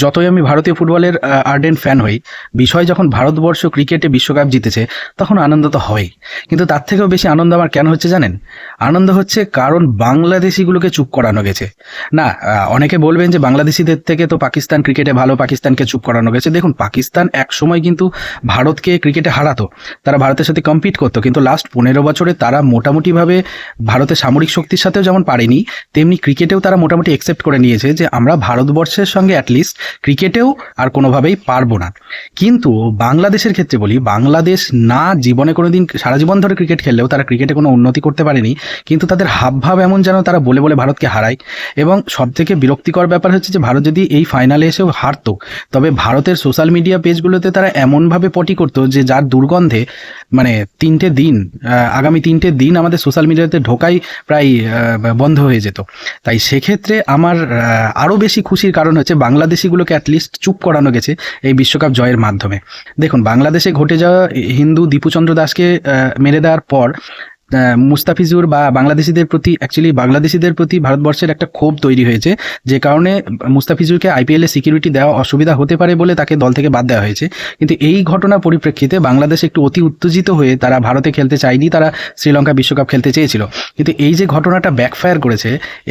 যতই আমি ভারতীয় ফুটবলের আর্ডেন্ট ফ্যান হই, বিষয় যখন ভারতবর্ষ ক্রিকেটে বিশ্বকাপ জিতেছে তখন আনন্দ তো হয়। কিন্তু তার থেকেও বেশি আনন্দ আমার কেন হচ্ছে জানেন? আনন্দ হচ্ছে কারণ বাংলাদেশিগুলোকে চুপ করানো গেছে। না, অনেকে বলবেন যে বাংলাদেশিদের থেকে তো পাকিস্তান ক্রিকেটে ভালো, পাকিস্তানকে চুপ করানো গেছে। দেখুন, পাকিস্তান একসময় কিন্তু ভারতকে ক্রিকেটে হারাতো, তারা ভারতের সাথে কম্পিট করতো, কিন্তু লাস্ট 15 বছরে তারা মোটামুটিভাবে ভারতের সামরিক শক্তির সাথেও যেমন পারেনি, তেমনি ক্রিকেটেও তারা মোটামুটি একসেপ্ট করে নিয়েছে যে আমরা ভারতবর্ষের সঙ্গে অ্যাটলিস্ট ক্রিকেটেও আর কোনোভাবেই পারবো না। কিন্তু বাংলাদেশের ক্ষেত্রে বলি, বাংলাদেশ না জীবনে কোনো দিন সারা জীবন ধরে ক্রিকেট খেললেও তারা ক্রিকেটে কোনো উন্নতি করতে পারেনি, কিন্তু তাদের হাবভাব এমন যেন তারা বলে বলে ভারতকে হারায়। এবং সবথেকে বিরক্তিকর ব্যাপার হচ্ছে যে ভারত যদি এই ফাইনালে এসেও হারতো, তবে ভারতের সোশ্যাল মিডিয়া পেজগুলোতে তারা এমনভাবে পটি করতো যে যার দুর্গন্ধে মানে 3টে দিন, আগামী 3টে দিন আমাদের সোশ্যাল মিডিয়াতে ঢোকাই প্রায় বন্ধ হয়ে যেত। তাই সেক্ষেত্রে আমার আরও বেশি খুশির কারণ হচ্ছে বাংলাদেশিগুলোকে অ্যাটলিস্ট চুপ করানো গেছে এই বিশ্বকাপ জয়ের মাধ্যমে। দেখুন, বাংলাদেশে ঘটে যাওয়া হিন্দু দীপুচন্দ্র দাসকে মেরে দেওয়ার পর মুস্তাফিজুর বা বাংলাদেশিদের প্রতি, অ্যাকচুয়ালি বাংলাদেশিদের প্রতি ভারতবর্ষের একটা ক্ষোভ তৈরি হয়েছে, যে কারণে মুস্তাফিজুরকে আইপিএলে সিকিউরিটি দেওয়া অসুবিধা হতে পারে বলে তাকে দল থেকে বাদ দেওয়া হয়েছে। কিন্তু এই ঘটনার পরিপ্রেক্ষিতে বাংলাদেশ একটু অতি উত্তেজিত হয়ে তারা ভারতে খেলতে চায়নি, তারা শ্রীলঙ্কা বিশ্বকাপ খেলতে চেয়েছিল। কিন্তু এই যে ঘটনাটা ব্যাকফায়ার করেছে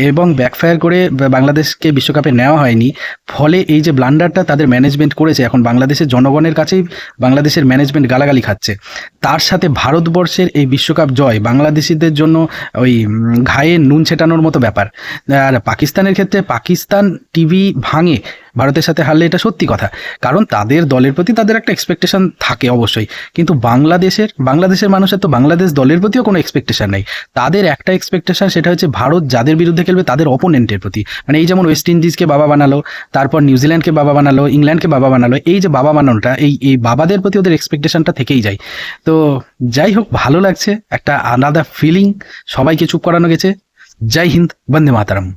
এবং ব্যাকফায়ার করে বাংলাদেশকে বিশ্বকাপে নেওয়া হয়নি, ফলে এই যে ব্লান্ডারটা তাদের ম্যানেজমেন্ট করেছে, এখন বাংলাদেশের জনগণের কাছেই বাংলাদেশের ম্যানেজমেন্ট গালাগালি খাচ্ছে। তার সাথে ভারতবর্ষের এই বিশ্বকাপ জয় বাংলাদেশিদের জন্য ওই ঘায়ে নুন ছেটানোর মতো ব্যাপার। আর পাকিস্তানের ক্ষেত্রে পাকিস্তান টিভি ভাঙে ভারতের সাথে হারলে, এটা সত্যি কথা, কারণ তাদের দলের প্রতি তাদের একটা এক্সপেকটেশন থাকে অবশ্যই। কিন্তু বাংলাদেশের মানুষের তো বাংলাদেশ দলের প্রতিও কোনো এক্সপেকটেশন নেই। তাদের একটা এক্সপেকটেশন, সেটা হচ্ছে ভারত যাদের বিরুদ্ধে খেলবে তাদের অপোনেন্টের প্রতি। মানে এই যেমন ওয়েস্ট ইন্ডিজকে বাবা বানালো, তারপর নিউজিল্যান্ডকে বাবা বানালো, ইংল্যান্ডকে বাবা বানালো, এই যে বাবা বানানোটা, এই বাবাদের প্রতি ওদের এক্সপেকটেশনটা থেকেই যায়। তো যাই হোক, ভালো লাগছে, একটা আলাদা ফিলিং, সবাইকে চুপ করানো গেছে। জয় হিন্দ, বন্দে মাতারম।